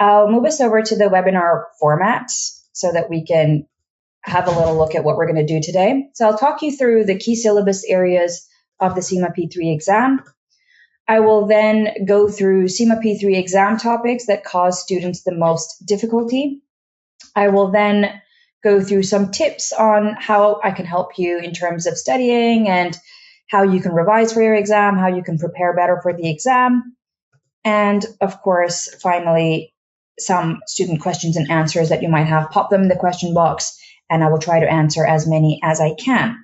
I'll move us over to the webinar format so that we can have a little look at what we're going to do today. So I'll talk you through the key syllabus areas of the CIMA P3 exam. I will then go through CIMA P3 exam topics that cause students the most difficulty. I will then go through some tips on how I can help you in terms of studying and how you can revise for your exam, how you can prepare better for the exam. And of course, finally, some student questions and answers that you might have. Pop them in the question box, and I will try to answer as many as I can.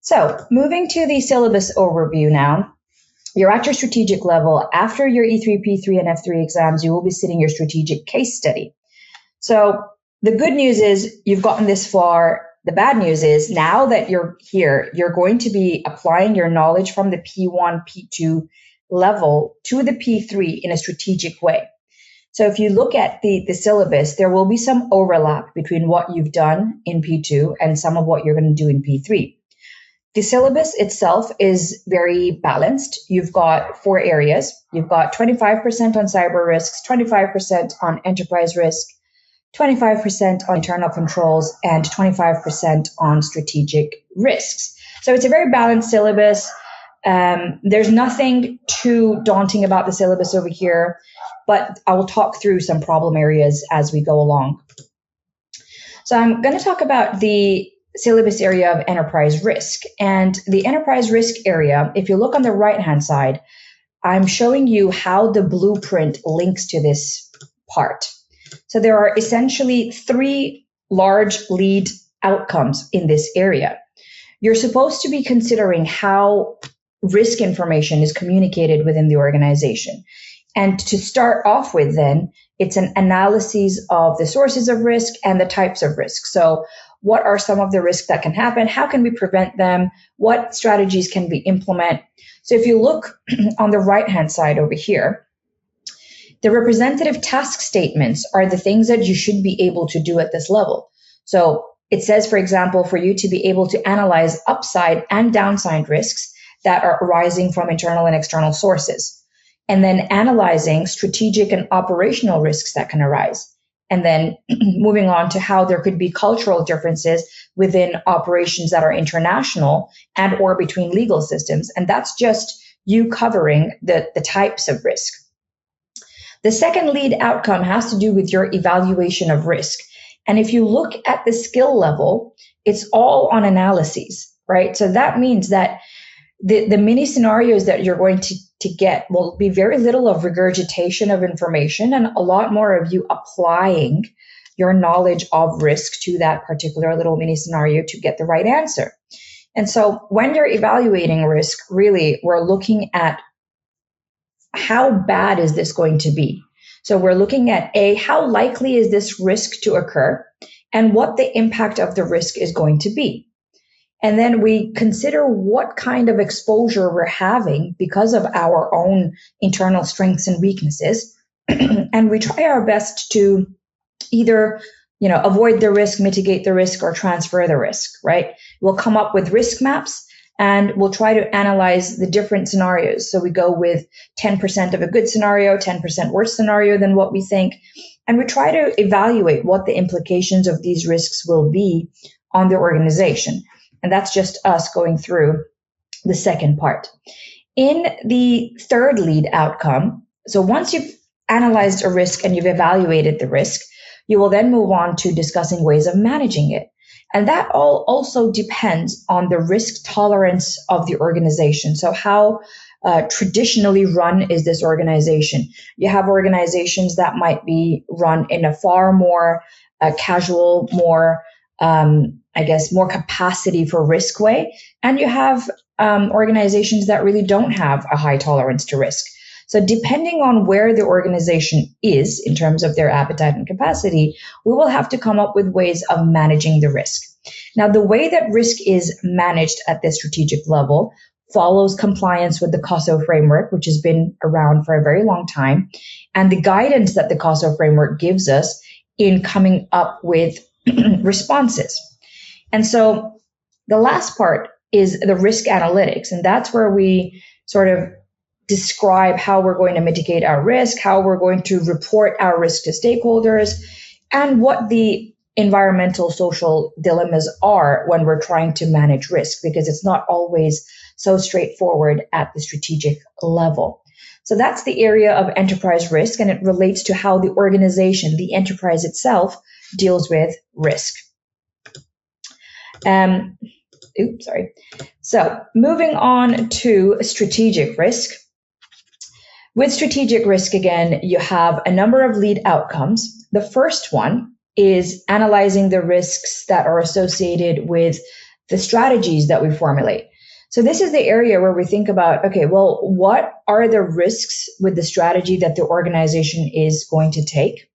So moving to the syllabus overview now. You're at your strategic level. After your E3, P3, and F3 exams, you will be sitting your strategic case study. So the good news is you've gotten this far. The bad news is now that you're here, you're going to be applying your knowledge from the P1, P2 level to the P3 in a strategic way. So if you look at the syllabus, there will be some overlap between what you've done in P2 and some of what you're going to do in P3. The syllabus itself is very balanced. You've got 4 areas. You've got 25% on cyber risks, 25% on enterprise risk, 25% on internal controls, and 25% on strategic risks. So it's a very balanced syllabus. There's nothing too daunting about the syllabus over here, but I will talk through some problem areas as we go along. So I'm going to talk about the syllabus area of enterprise risk. And the enterprise risk area, if you look on the right-hand side, I'm showing you how the blueprint links to this part. So there are essentially 3 large lead outcomes in this area. You're supposed to be considering how risk information is communicated within the organization. And to start off with then, it's an analysis of the sources of risk and the types of risk. So what are some of the risks that can happen? How can we prevent them? What strategies can we implement? So if you look on the right-hand side over here, the representative task statements are the things that you should be able to do at this level. So it says, for example, for you to be able to analyze upside and downside risks that are arising from internal and external sources, and then analyzing strategic and operational risks that can arise. And then moving on to how there could be cultural differences within operations that are international and or between legal systems. And that's just you covering the types of risk. The second lead outcome has to do with your evaluation of risk. And if you look at the skill level, it's all on analyses, right? So that means that the mini scenarios that you're going to get will be very little of regurgitation of information and a lot more of you applying your knowledge of risk to that particular little mini scenario to get the right answer. And so when you're evaluating risk, really, we're looking at how bad is this going to be? So we're looking at how likely is this risk to occur and what the impact of the risk is going to be. And then we consider what kind of exposure we're having because of our own internal strengths and weaknesses. And we try our best to either, avoid the risk, mitigate the risk, or transfer the risk, right? We'll come up with risk maps and we'll try to analyze the different scenarios. So we go with 10% of a good scenario, 10% worse scenario than what we think. And we try to evaluate what the implications of these risks will be on the organization. And that's just us going through the second part. In the third lead outcome, so once you've analyzed a risk and you've evaluated the risk, you will then move on to discussing ways of managing it. And that all also depends on the risk tolerance of the organization. So how traditionally run is this organization? You have organizations that might be run in a far more casual, more more capacity for risk way. And you have organizations that really don't have a high tolerance to risk. So depending on where the organization is in terms of their appetite and capacity, we will have to come up with ways of managing the risk. Now, the way that risk is managed at this strategic level follows compliance with the COSO framework, which has been around for a very long time, and the guidance that the COSO framework gives us in coming up with responses. And so the last part is the risk analytics, and that's where we sort of describe how we're going to mitigate our risk, how we're going to report our risk to stakeholders, and what the environmental social dilemmas are when we're trying to manage risk, because it's not always so straightforward at the strategic level. So that's the area of enterprise risk, and it relates to how the organization, the enterprise itself, deals with risk. So moving on to strategic risk. With strategic risk, again, you have a number of lead outcomes. The first one is analyzing the risks that are associated with the strategies that we formulate. So this is the area where we think about, okay, well, what are the risks with the strategy that the organization is going to take?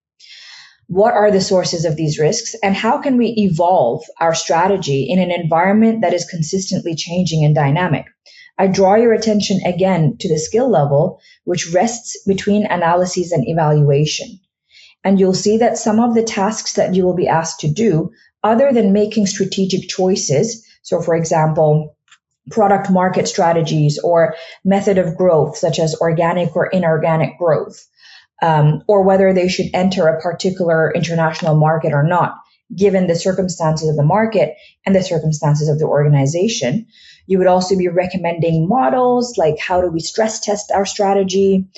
What are the sources of these risks? And how can we evolve our strategy in an environment that is consistently changing and dynamic? I draw your attention again to the skill level, which rests between analyses and evaluation. And you'll see that some of the tasks that you will be asked to do, other than making strategic choices, so for example, product market strategies or method of growth, such as organic or inorganic growth, or whether they should enter a particular international market or not, given the circumstances of the market and the circumstances of the organization. You would also be recommending models, like how do we stress test our strategy?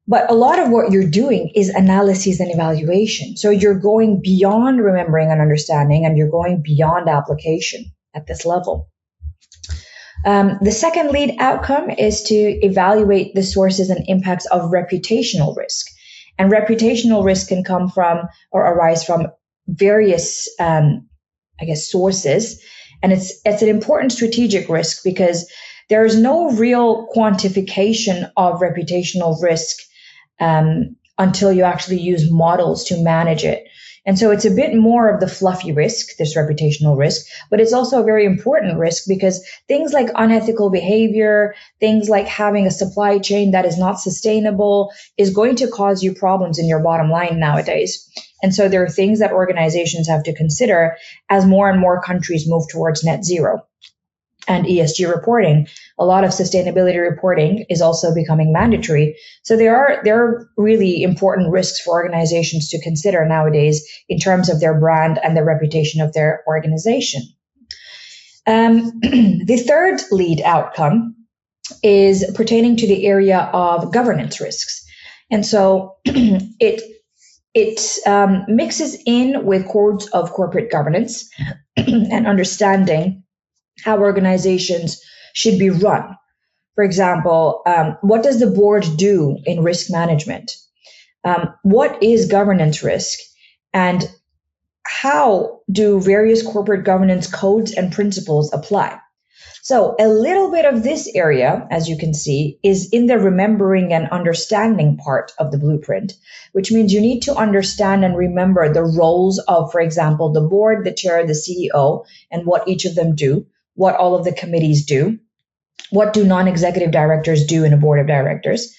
But a lot of what you're doing is analysis and evaluation. So you're going beyond remembering and understanding, and you're going beyond application at this level. The second lead outcome is to evaluate the sources and impacts of reputational risk. And reputational risk can come from or arise from various, sources. And it's an important strategic risk because there is no real quantification of reputational risk until you actually use models to manage it. And so it's a bit more of the fluffy risk, this reputational risk, but it's also a very important risk because things like unethical behavior, things like having a supply chain that is not sustainable is going to cause you problems in your bottom line nowadays. And so there are things that organizations have to consider as more and more countries move towards net zero and ESG reporting. A lot of sustainability reporting is also becoming mandatory. So there are really important risks for organizations to consider nowadays in terms of their brand and the reputation of their organization. The third lead outcome is pertaining to the area of governance risks. And so it mixes in with codes of corporate governance and understanding how organizations should be run. For example, what does the board do in risk management? What is governance risk? And how do various corporate governance codes and principles apply? So a little bit of this area, as you can see, is in the remembering and understanding part of the blueprint, which means you need to understand and remember the roles of, for example, the board, the chair, the CEO, and what each of them do, what all of the committees do, what do non-executive directors do in a board of directors.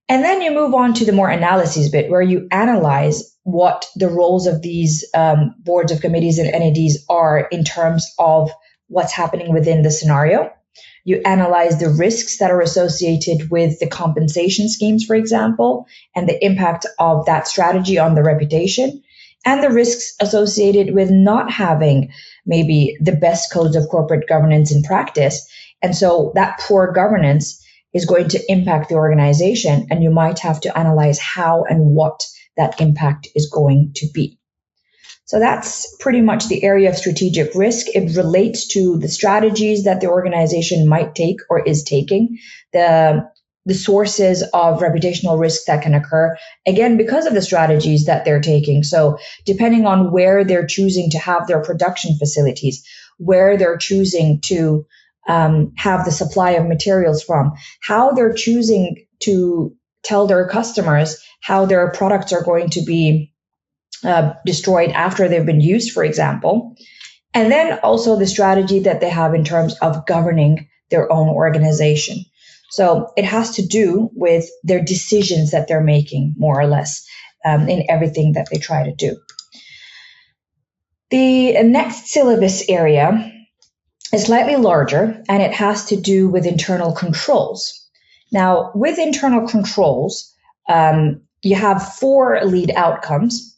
And then you move on to the more analysis bit where you analyze what the roles of these boards of committees and NEDs are in terms of what's happening within the scenario. You analyze the risks that are associated with the compensation schemes, for example, and the impact of that strategy on the reputation, and the risks associated with not having maybe the best codes of corporate governance in practice. And so that poor governance is going to impact the organization, and you might have to analyze how and what that impact is going to be. So that's pretty much the area of strategic risk. It relates to the strategies that the organization might take or is taking, the sources of reputational risk that can occur, again, because of the strategies that they're taking. So depending on where they're choosing to have their production facilities, where they're choosing to have the supply of materials from, how they're choosing to tell their customers how their products are going to be destroyed after they've been used, for example. And then also the strategy that they have in terms of governing their own organization. So it has to do with their decisions that they're making, more or less, in everything that they try to do. The next syllabus area is slightly larger, and it has to do with internal controls. Now, with internal controls, you have 4 lead outcomes.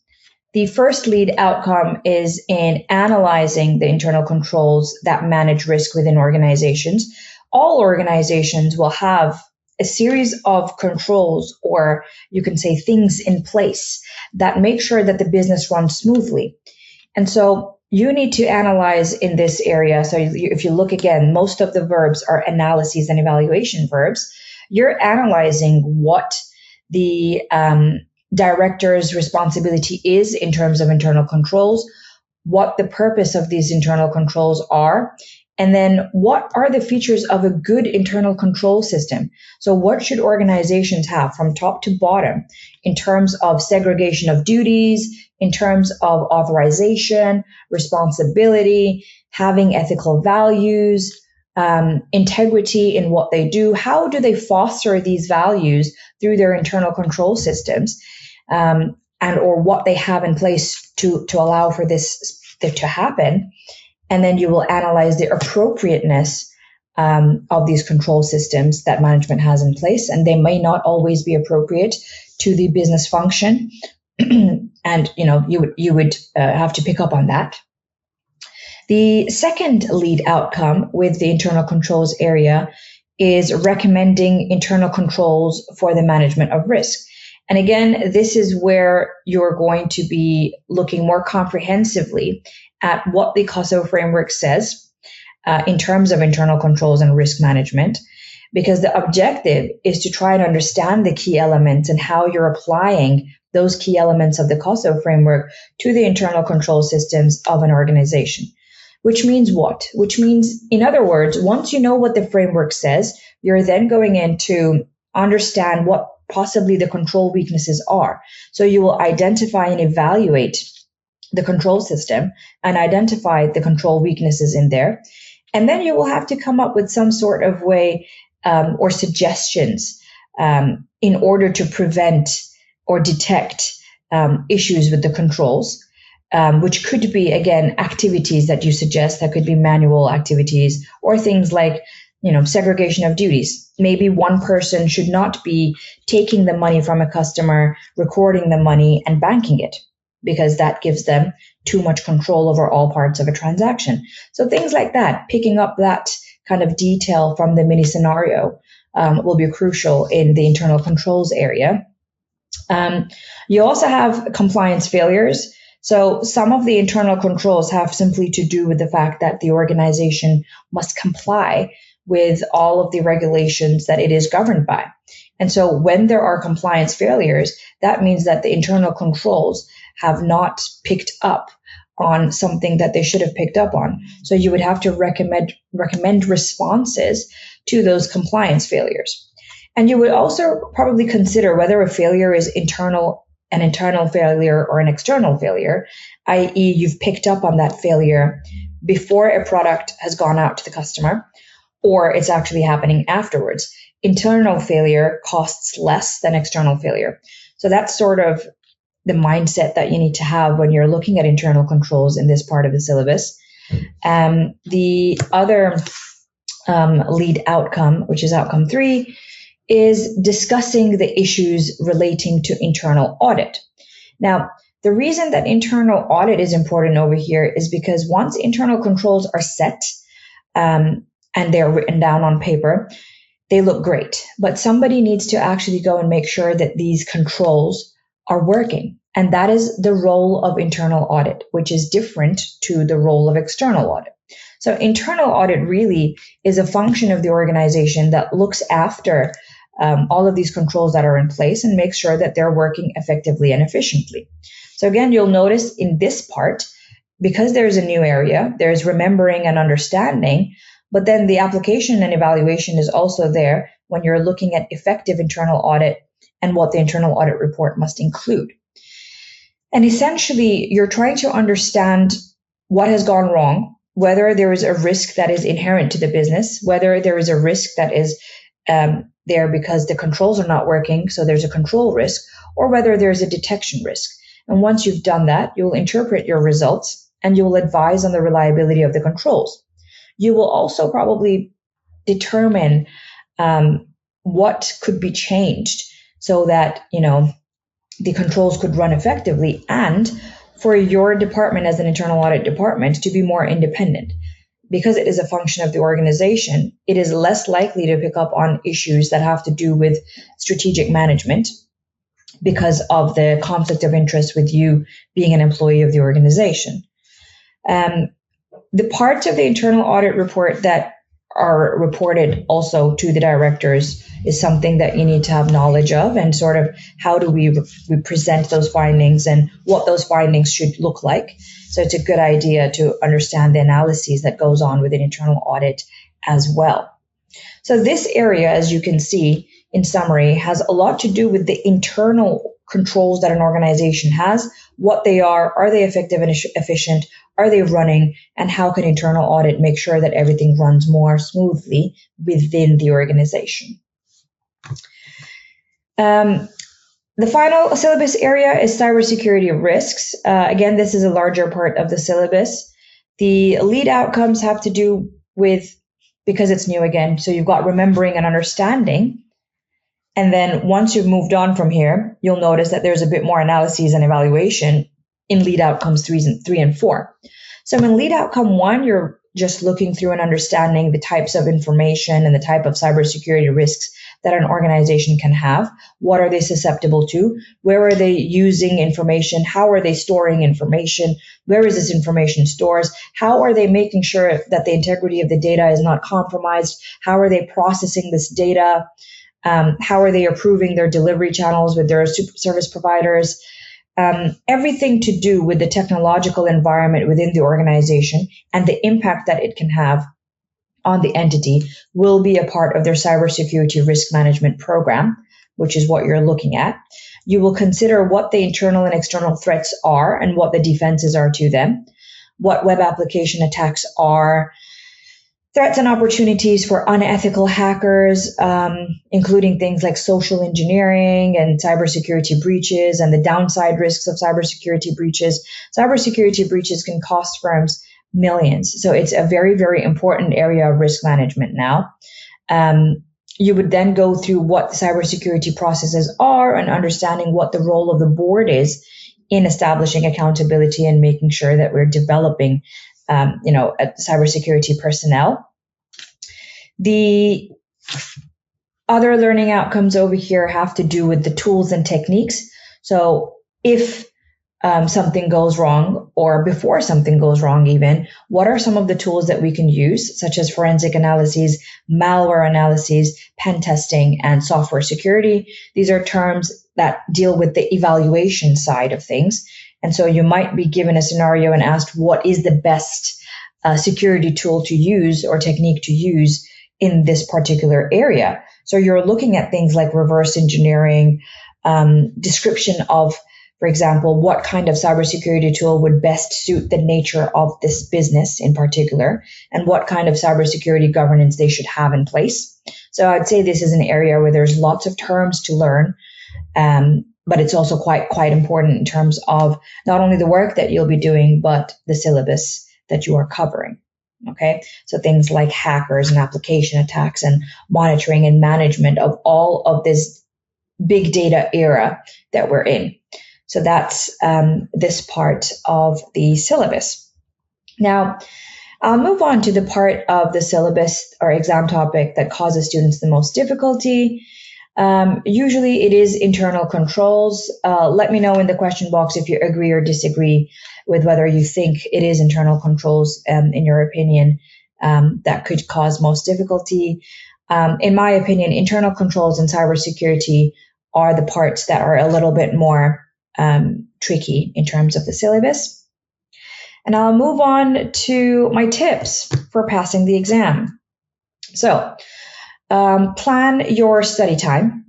The first lead outcome is in analyzing the internal controls that manage risk within organizations. All organizations will have a series of controls, or you can say things in place that make sure that the business runs smoothly. And so you need to analyze in this area. So if you look again, most of the verbs are analyses and evaluation verbs. You're analyzing what the director's responsibility is in terms of internal controls, what the purpose of these internal controls are, and then what are the features of a good internal control system. So what should organizations have from top to bottom in terms of segregation of duties, in terms of authorization, responsibility, having ethical values, integrity in what they do? How do they foster these values through their internal control systems, and or what they have in place to allow for this to happen? And then you will analyze the appropriateness of these control systems that management has in place, and they may not always be appropriate to the business function. And you would have to pick up on that. The second lead outcome with the internal controls area is recommending internal controls for the management of risk. And again, this is where you're going to be looking more comprehensively at what the COSO framework says in terms of internal controls and risk management, because the objective is to try and understand the key elements and how you're applying those key elements of the COSO framework to the internal control systems of an organization. Which means what? Which means, in other words, once you know what the framework says, you're then going in to understand what possibly the control weaknesses are. So you will identify and evaluate the control system and identify the control weaknesses in there. And then you will have to come up with some sort of way or suggestions in order to prevent or detect issues with the controls. Which could be, again, activities that you suggest. That could be manual activities or things like, segregation of duties. Maybe one person should not be taking the money from a customer, recording the money and banking it, because that gives them too much control over all parts of a transaction. So things like that, picking up that kind of detail from the mini scenario will be crucial in the internal controls area. You also have compliance failures. So some of the internal controls have simply to do with the fact that the organization must comply with all of the regulations that it is governed by. And so when there are compliance failures, that means that the internal controls have not picked up on something that they should have picked up on. So you would have to recommend responses to those compliance failures. And you would also probably consider whether a failure is an internal failure or an external failure, i.e. you've picked up on that failure before a product has gone out to the customer, or it's actually happening afterwards. Internal failure costs less than external failure. So that's sort of the mindset that you need to have when you're looking at internal controls in this part of the syllabus. The other lead outcome, which is outcome 3, is discussing the issues relating to internal audit. Now, the reason that internal audit is important over here is because once internal controls are set and they're written down on paper, they look great. But somebody needs to actually go and make sure that these controls are working. And that is the role of internal audit, which is different to the role of external audit. So internal audit really is a function of the organization that looks after all of these controls that are in place and make sure that they're working effectively and efficiently. So again, you'll notice in this part, because there's a new area, there's remembering and understanding, but then the application and evaluation is also there when you're looking at effective internal audit and what the internal audit report must include. And essentially, you're trying to understand what has gone wrong, whether there is a risk that is inherent to the business, whether there is a risk that is there because the controls are not working, so there's a control risk, or whether there's a detection risk. And once you've done that, you'll interpret your results and you will advise on the reliability of the controls. You will also probably determine what could be changed so that, the controls could run effectively, and for your department as an internal audit department to be more independent. Because it is a function of the organization, it is less likely to pick up on issues that have to do with strategic management because of the conflict of interest with you being an employee of the organization. The parts of the internal audit report that are reported also to the directors is something that you need to have knowledge of, and sort of how do we present those findings and what those findings should look like. So it's a good idea to understand the analyses that goes on with an internal audit as well. So this area, as you can see in summary, has a lot to do with the internal controls that an organization has, what they are they effective and efficient, are they running, and how can internal audit make sure that everything runs more smoothly within the organization. The final syllabus area is cybersecurity risks. Again, this is a larger part of the syllabus. The lead outcomes have to do with, because it's new again, so you've got remembering and understanding. And then once you've moved on from here, you'll notice that there's a bit more analyses and evaluation in lead outcomes 3 and 4. So in lead outcome 1, you're just looking through and understanding the types of information and the type of cybersecurity risks that an organization can have. What are they susceptible to? Where are they using information? How are they storing information? Where is this information stored? How are they making sure that the integrity of the data is not compromised? How are they processing this data? How are they approving their delivery channels with their service providers? Everything to do with the technological environment within the organization and the impact that it can have on the entity will be a part of their cybersecurity risk management program, which is what you're looking at. You will consider what the internal and external threats are and what the defenses are to them, what web application attacks are, threats and opportunities for unethical hackers, including things like social engineering and cybersecurity breaches, and the downside risks of cybersecurity breaches. Cybersecurity breaches can cost firms millions. So it's a very, very important area of risk management now. You would then go through what the cybersecurity processes are and understanding what the role of the board is in establishing accountability and making sure that we're developing cybersecurity personnel. The other learning outcomes over here have to do with the tools and techniques. So if something goes wrong, or before something goes wrong even, what are some of the tools that we can use, such as forensic analyses, malware analyses, pen testing, and software security? These are terms that deal with the evaluation side of things. And so you might be given a scenario and asked, what is the best security tool to use or technique to use in this particular area? So you're looking at things like reverse engineering, description of, for example, what kind of cybersecurity tool would best suit the nature of this business in particular, and what kind of cybersecurity governance they should have in place. So I'd say this is an area where there's lots of terms to learn, but it's also quite important in terms of not only the work that you'll be doing, but the syllabus that you are covering. Okay, so things like hackers and application attacks and monitoring and management of all of this big data era that we're in. So that's this part of the syllabus. Now, I'll move on to the part of the syllabus or exam topic that causes students the most difficulty. Usually it is internal controls. Let me know in the question box if you agree or disagree with whether you think it is internal controls, in your opinion, that could cause most difficulty. In my opinion, internal controls and cybersecurity are the parts that are a little bit more tricky in terms of the syllabus. And I'll move on to my tips for passing the exam. So, plan your study time.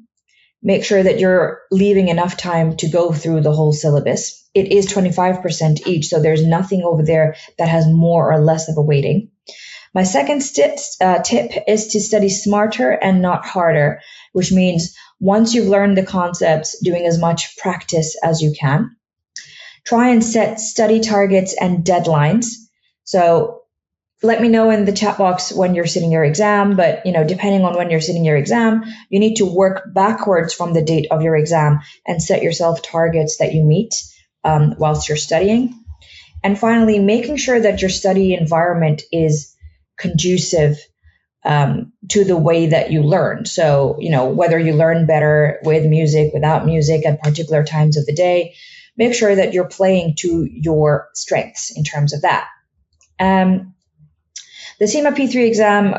Make sure that you're leaving enough time to go through the whole syllabus. It is 25% each, so there's nothing over there that has more or less of a weighting. My second tip is to study smarter and not harder, which means once you've learned the concepts, doing as much practice as you can. Try and set study targets and deadlines. So let me know in the chat box when you're sitting your exam, but depending on when you're sitting your exam, you need to work backwards from the date of your exam and set yourself targets that you meet whilst you're studying. And finally, making sure that your study environment is conducive to the way that you learn. So, whether you learn better with music, without music, at particular times of the day, make sure that you're playing to your strengths in terms of that. The CIMA P3 exam,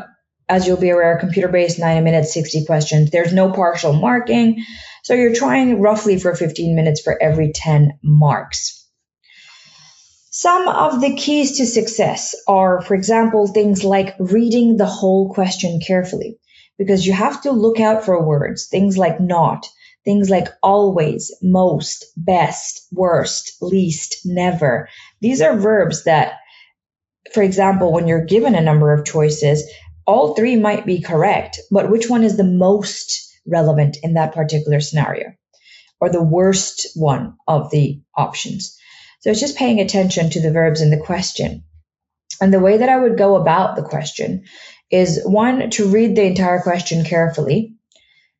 as you'll be aware, computer-based, 90 minutes, 60 questions. There's no partial marking. So you're trying roughly for 15 minutes for every 10 marks. Some of the keys to success are, for example, things like reading the whole question carefully, because you have to look out for words, things like not, things like always, most, best, worst, least, never. These are verbs that, for example, when you're given a number of choices, all three might be correct, but which one is the most relevant in that particular scenario, or the worst one of the options? So it's just paying attention to the verbs in the question. And the way that I would go about the question is, one, to read the entire question carefully.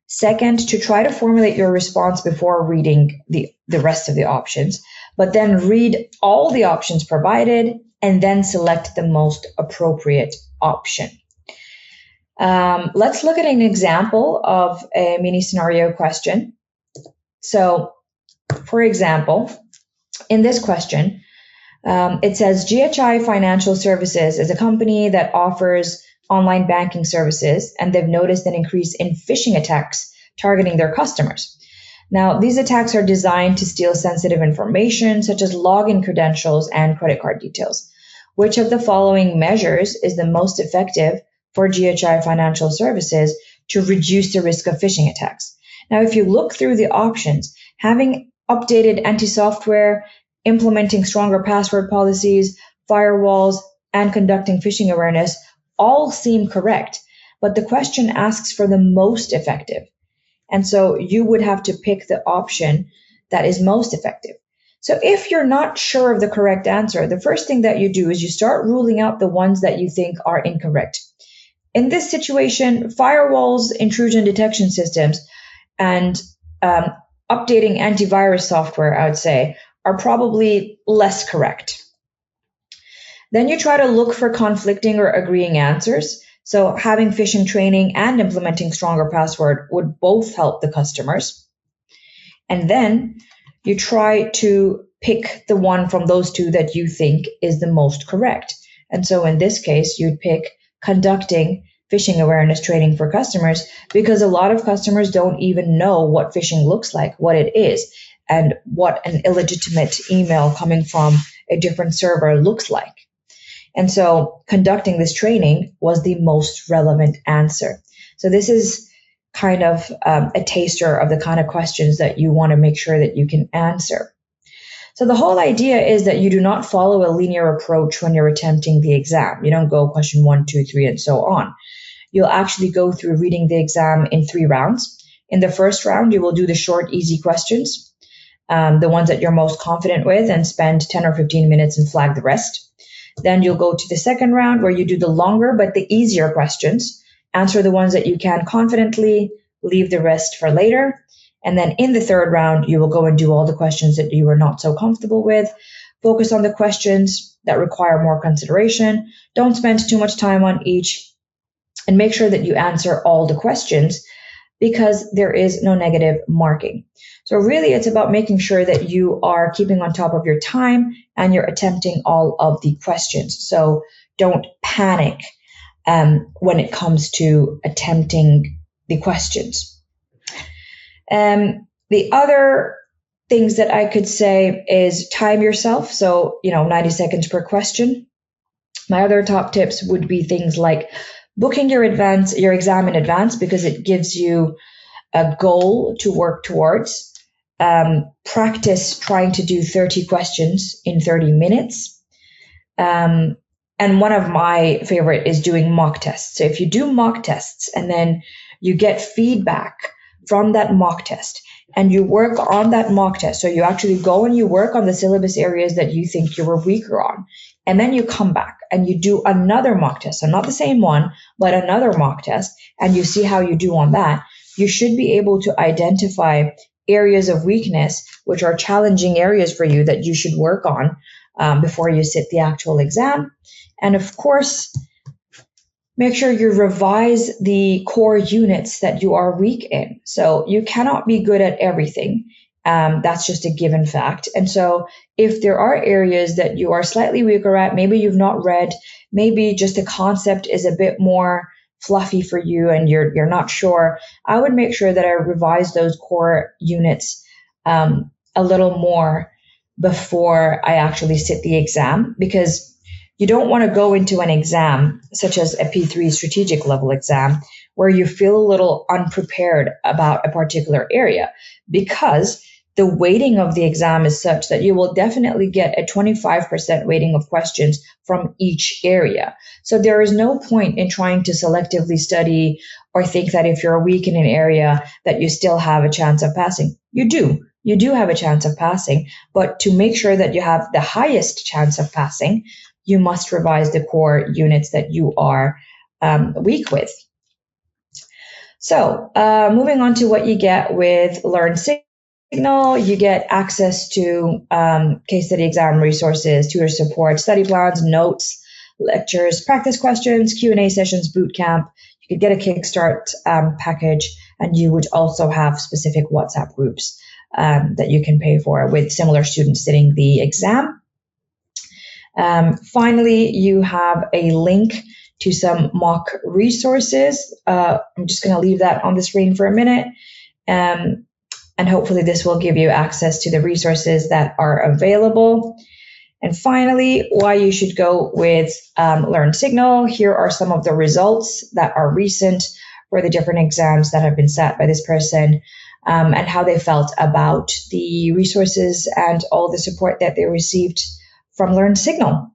Second, to try to formulate your response before reading the rest of the options, but then read all the options provided and then select the most appropriate option. Let's look at an example of a mini scenario question. So, for example, in this question, it says GHI Financial Services is a company that offers online banking services, and they've noticed an increase in phishing attacks targeting their customers. Now, these attacks are designed to steal sensitive information such as login credentials and credit card details. Which of the following measures is the most effective for GHI Financial Services to reduce the risk of phishing attacks? Now, if you look through the options, having updated anti-software, implementing stronger password policies, firewalls, and conducting phishing awareness all seem correct, but the question asks for the most effective. And so you would have to pick the option that is most effective. So if you're not sure of the correct answer, the first thing that you do is you start ruling out the ones that you think are incorrect. In this situation, firewalls, intrusion detection systems, and updating antivirus software, I would say, are probably less correct. Then you try to look for conflicting or agreeing answers. So having phishing training and implementing stronger password would both help the customers. And then you try to pick the one from those two that you think is the most correct. And so in this case, you'd pick conducting phishing awareness training for customers, because a lot of customers don't even know what phishing looks like, what it is, and what an illegitimate email coming from a different server looks like. And so conducting this training was the most relevant answer. So this is kind of a taster of the kind of questions that you want to make sure that you can answer. So the whole idea is that you do not follow a linear approach when you're attempting the exam. You don't go question 1, 2, 3, and so on. You'll actually go through reading the exam in 3 rounds. In the first round, you will do the short, easy questions, the ones that you're most confident with, and spend 10 or 15 minutes and flag the rest. Then you'll go to the second round where you do the longer but the easier questions, answer the ones that you can confidently, leave the rest for later. And then in the third round, you will go and do all the questions that you are not so comfortable with. Focus on the questions that require more consideration. Don't spend too much time on each, and make sure that you answer all the questions, because there is no negative marking. So really, it's about making sure that you are keeping on top of your time and you're attempting all of the questions. So don't panic when it comes to attempting the questions. The other things that I could say is time yourself. So, 90 seconds per question. My other top tips would be things like booking your exam in advance, because it gives you a goal to work towards. Practice trying to do 30 questions in 30 minutes. And one of my favorite is doing mock tests. So if you do mock tests and then you get feedback from that mock test and you work on that mock test. So you actually go and you work on the syllabus areas that you think you were weaker on. And then you come back and you do another mock test. So not the same one, but another mock test, and you see how you do on that. You should be able to identify areas of weakness, which are challenging areas for you that you should work on before you sit the actual exam. And of course, make sure you revise the core units that you are weak in. So you cannot be good at everything. That's just a given fact. And so if there are areas that you are slightly weaker at, maybe you've not read, maybe just the concept is a bit more fluffy for you and you're not sure, I would make sure that I revise those core units a little more before I actually sit the exam, because you don't want to go into an exam such as a P3 strategic level exam where you feel a little unprepared about a particular area, because the weighting of the exam is such that you will definitely get a 25% weighting of questions from each area. So there is no point in trying to selectively study or think that if you're weak in an area that you still have a chance of passing. You do have a chance of passing, but to make sure that you have the highest chance of passing, you must revise the core units that you are weak with. So moving on to what you get with Learn Signal, you get access to case study exam resources, tutor support, study plans, notes, lectures, practice questions, Q&A sessions, boot camp. You could get a Kickstart package, and you would also have specific WhatsApp groups that you can pay for with similar students sitting the exam. Finally, you have a link to some mock resources. I'm just going to leave that on the screen for a minute. And hopefully this will give you access to the resources that are available. And finally, why you should go with Learn Signal. Here are some of the results that are recent for the different exams that have been sat by this person, and how they felt about the resources and all the support that they received from Learn Signal.